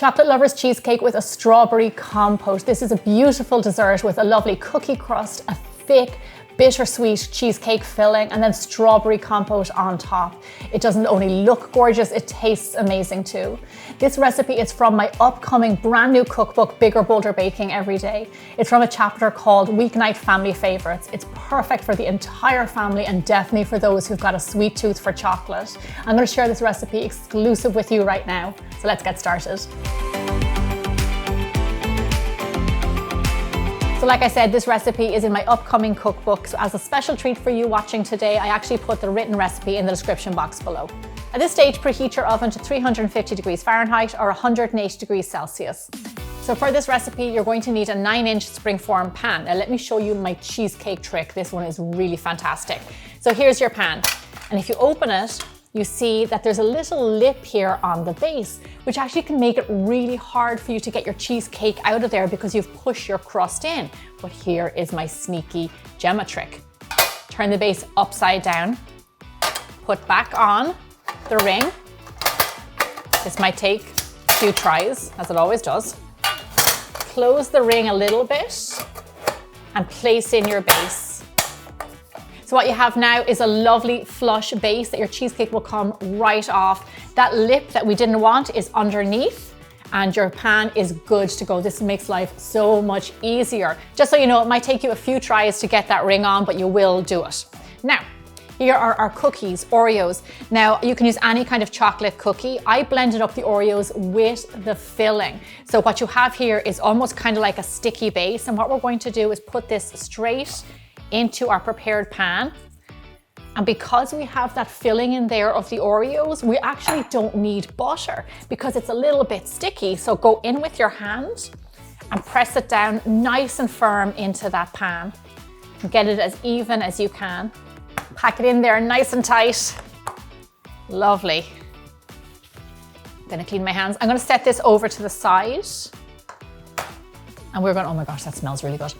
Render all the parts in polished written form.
Chocolate Lovers Cheesecake with a Strawberry Compote. This is a beautiful dessert with a lovely cookie crust, a thick, bittersweet cheesecake filling, and then strawberry compote on top. It doesn't only look gorgeous, it tastes amazing too. This recipe is from my upcoming brand new cookbook, Bigger, Bolder Baking Every Day. It's from a chapter called Weeknight Family Favorites. It's perfect for the entire family and definitely for those who've got a sweet tooth for chocolate. I'm going to share this recipe exclusive with you right now. So let's get started. So like I said, this recipe is in my upcoming cookbook. So as a special treat for you watching today, I actually put the written recipe in the description box below. At this stage, preheat your oven to 350 degrees Fahrenheit or 180 degrees Celsius. So for this recipe, you're going to need a 9-inch springform pan. Now let me show you my cheesecake trick. This one is really fantastic. So here's your pan. And if you open it, you see that there's a little lip here on the base, which actually can make it really hard for you to get your cheesecake out of there because you've pushed your crust in. But here is my sneaky Gemma trick. Turn the base upside down, put back on the ring. This might take a few tries, as it always does. Close the ring a little bit and place in your base. So what you have now is a lovely flush base that your cheesecake will come right off. That lip that we didn't want is underneath and your pan is good to go. This makes life so much easier. Just so you know, it might take you a few tries to get that ring on, but you will do it. Now, here are our cookies, Oreos. Now, you can use any kind of chocolate cookie. I blended up the Oreos with the filling. So what you have here is almost kind of like a sticky base. And what we're going to do is put this straight into our prepared pan. And because we have that filling in there of the Oreos, we actually don't need butter because it's a little bit sticky. So go in with your hand and press it down nice and firm into that pan. And get it as even as you can. Pack it in there nice and tight. Lovely. I'm gonna clean my hands. I'm gonna set this over to the side. And we're going, oh my gosh, that smells really good.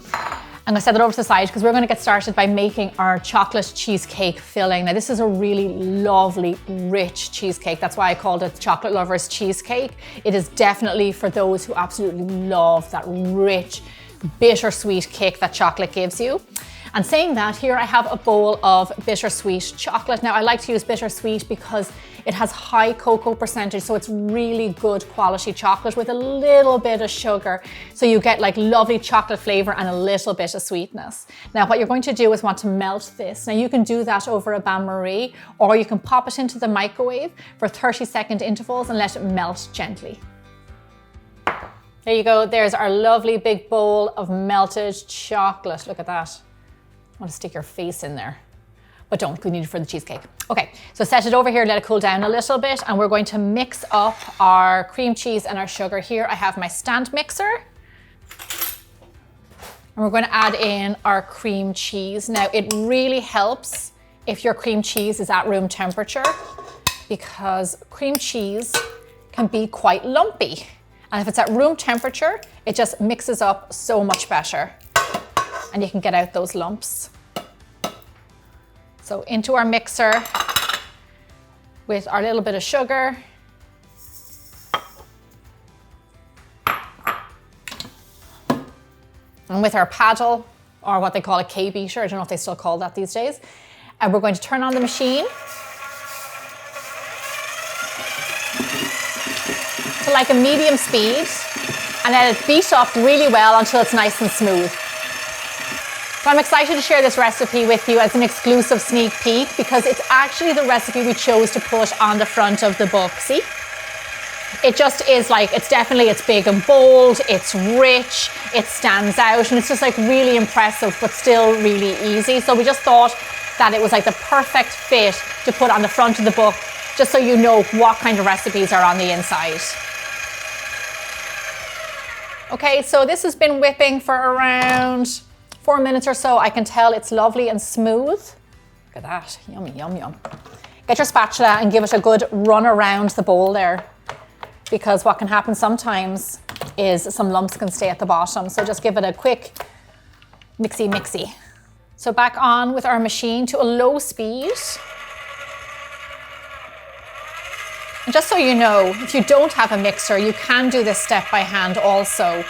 I'm gonna set it over to the side because we're gonna get started by making our chocolate cheesecake filling. Now this is a really lovely, rich cheesecake. That's why I called it Chocolate Lovers Cheesecake. It is definitely for those who absolutely love that rich, bittersweet kick that chocolate gives you. And saying that, here I have a bowl of bittersweet chocolate. Now I like to use bittersweet because it has high cocoa percentage, so it's really good quality chocolate with a little bit of sugar. So you get like lovely chocolate flavor and a little bit of sweetness. Now what you're going to do is want to melt this. Now you can do that over a bain-marie, or you can pop it into the microwave for 30-second intervals and let it melt gently. There you go, there's our lovely big bowl of melted chocolate. Look at that. I want to stick your face in there, but don't, we need it for the cheesecake. Okay, so set it over here, let it cool down a little bit, and we're going to mix up our cream cheese and our sugar. Here I have my stand mixer, and we're going to add in our cream cheese. Now it really helps if your cream cheese is at room temperature because cream cheese can be quite lumpy. And if it's at room temperature, it just mixes up so much better. And you can get out those lumps. So into our mixer with our little bit of sugar. And with our paddle, or what they call a K-beater, I don't know if they still call that these days. And we're going to turn on the machine to like a medium speed and let it beat up really well until it's nice and smooth. So I'm excited to share this recipe with you as an exclusive sneak peek because it's actually the recipe we chose to put on the front of the book. See? It just is like, it's big and bold, it's rich, it stands out, and it's just like really impressive, but still really easy. So we just thought that it was like the perfect fit to put on the front of the book, just so you know what kind of recipes are on the inside. Okay, so this has been whipping for around 4 minutes or so. I can tell it's lovely and smooth. Look at that, yummy, yum, yum. Get your spatula and give it a good run around the bowl there, because what can happen sometimes is some lumps can stay at the bottom. So just give it a quick mixy. So back on with our machine to a low speed. And just so you know, if you don't have a mixer, you can do this step by hand also.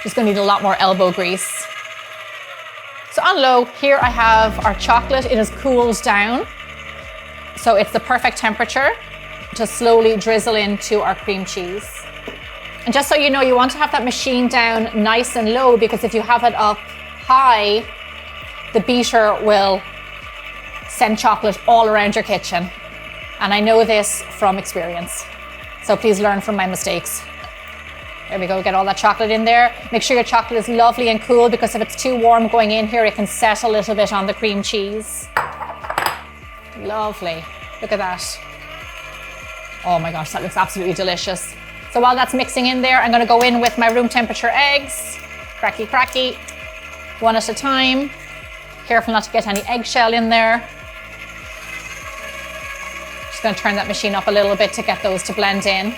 Just gonna need a lot more elbow grease. So on low, here I have our chocolate. It has cooled down. So it's the perfect temperature to slowly drizzle into our cream cheese. And just so you know, you want to have that machine down nice and low, because if you have it up high, the beater will send chocolate all around your kitchen. And I know this from experience. So please learn from my mistakes. There we go, get all that chocolate in there. Make sure your chocolate is lovely and cool, because if it's too warm going in here, it can set a little bit on the cream cheese. Lovely, look at that. Oh my gosh, that looks absolutely delicious. So while that's mixing in there, I'm gonna go in with my room temperature eggs. Cracky, cracky, one at a time. Careful not to get any eggshell in there. Just gonna turn that machine up a little bit to get those to blend in.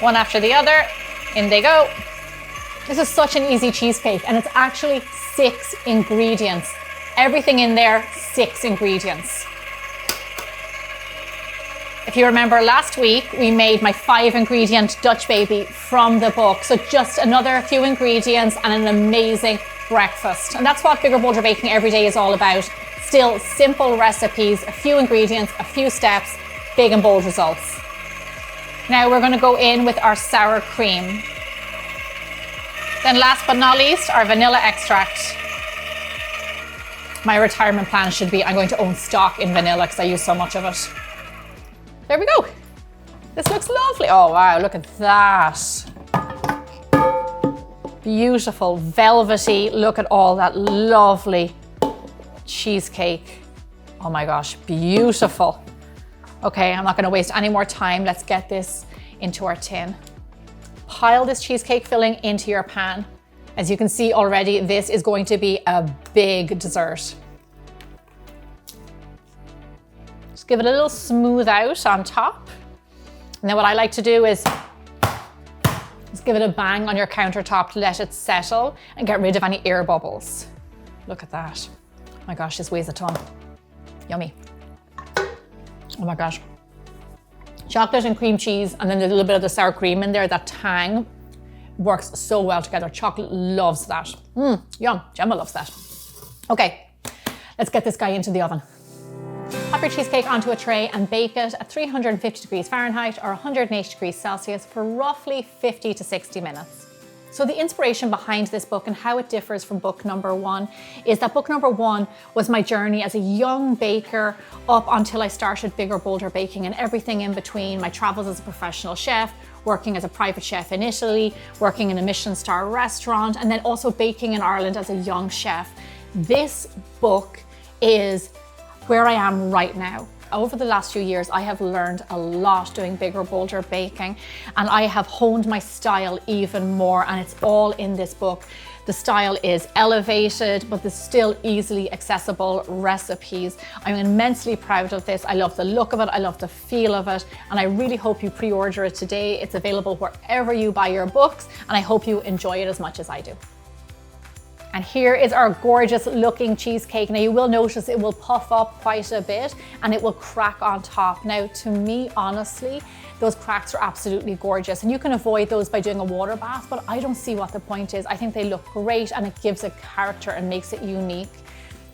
One after the other, in they go. This is such an easy cheesecake, and it's actually 6 ingredients. Everything in there, 6 ingredients. If you remember last week, we made my 5-ingredient Dutch baby from the book. So just another few ingredients and an amazing breakfast. And that's what Bigger Bolder Baking Every Day is all about. Still simple recipes, a few ingredients, a few steps, big and bold results. Now we're going to go in with our sour cream. Then last but not least, our vanilla extract. My retirement plan should be I'm going to own stock in vanilla because I use so much of it. There we go. This looks lovely. Oh wow, look at that. Beautiful, velvety. Look at all that lovely cheesecake. Oh my gosh, beautiful. Okay, I'm not going to waste any more time. Let's get this into our tin. Pile this cheesecake filling into your pan. As you can see already, this is going to be a big dessert. Just give it a little smooth out on top. And then what I like to do is just give it a bang on your countertop to let it settle and get rid of any air bubbles. Look at that. Oh my gosh, this weighs a ton. Yummy. Oh my gosh. Chocolate and cream cheese, and then a little bit of the sour cream in there, that tang works so well together. Chocolate loves that. Yum, Gemma loves that. Okay, let's get this guy into the oven. Pop your cheesecake onto a tray and bake it at 350 degrees Fahrenheit or 180 degrees Celsius for roughly 50 to 60 minutes. So the inspiration behind this book and how it differs from book number 1 is that book number 1 was my journey as a young baker up until I started Bigger Bolder Baking, and everything in between, my travels as a professional chef, working as a private chef in Italy, working in a Michelin star restaurant, and then also baking in Ireland as a young chef. This book is where I am right now. Over the last few years, I have learned a lot doing Bigger Bolder Baking, and I have honed my style even more, and it's all in this book. The style is elevated, but there's still easily accessible recipes. I'm immensely proud of this. I love the look of it, I love the feel of it, and I really hope you pre-order it today. It's available wherever you buy your books, and I hope you enjoy it as much as I do. And here is our gorgeous looking cheesecake. Now you will notice it will puff up quite a bit and it will crack on top. Now to me, honestly, those cracks are absolutely gorgeous, and you can avoid those by doing a water bath, but I don't see what the point is. I think they look great and it gives it character and makes it unique.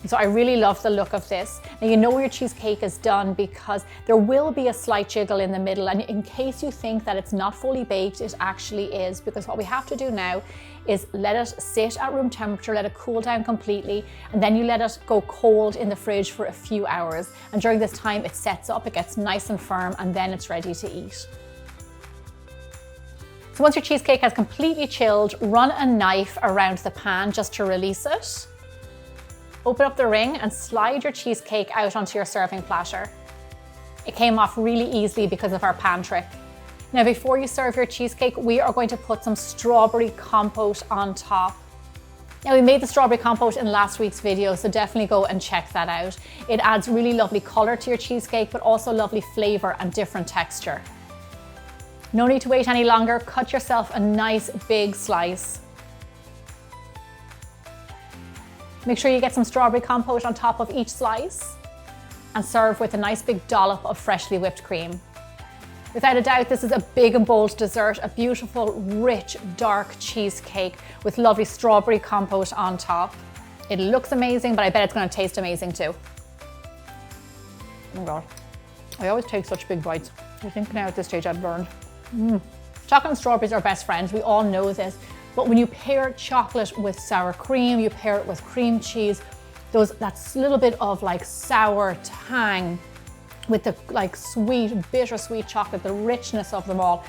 So I really love the look of this. Now you know your cheesecake is done because there will be a slight jiggle in the middle, and in case you think that it's not fully baked, it actually is, because what we have to do now is let it sit at room temperature, let it cool down completely, and then you let it go cold in the fridge for a few hours. And during this time it sets up, it gets nice and firm, and then it's ready to eat. So once your cheesecake has completely chilled, run a knife around the pan just to release it. Open up the ring and slide your cheesecake out onto your serving platter. It came off really easily because of our pan trick. Now before you serve your cheesecake, we are going to put some strawberry compote on top. Now we made the strawberry compote in last week's video, so definitely go and check that out. It adds really lovely color to your cheesecake, but also lovely flavor and different texture. No need to wait any longer, cut yourself a nice big slice. Make sure you get some strawberry compote on top of each slice. and serve with a nice big dollop of freshly whipped cream. Without a doubt, this is a big and bold dessert, a beautiful, rich, dark cheesecake with lovely strawberry compote on top. It looks amazing, but I bet it's going to taste amazing too. Oh my God, I always take such big bites. I think now at this stage I've learned. Chocolate and strawberries are best friends, we all know this, but when you pair chocolate with sour cream, you pair it with cream cheese, that little bit of like sour tang with the like sweet, bittersweet chocolate, the richness of them all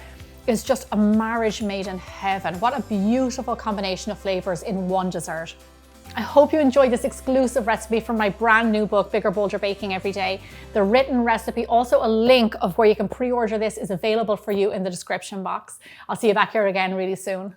is just a marriage made in heaven. What a beautiful combination of flavors in one dessert. I hope you enjoyed this exclusive recipe from my brand new book, Bigger, Bolder Baking Every Day. The written recipe, also a link of where you can pre-order this, is available for you in the description box. I'll see you back here again really soon.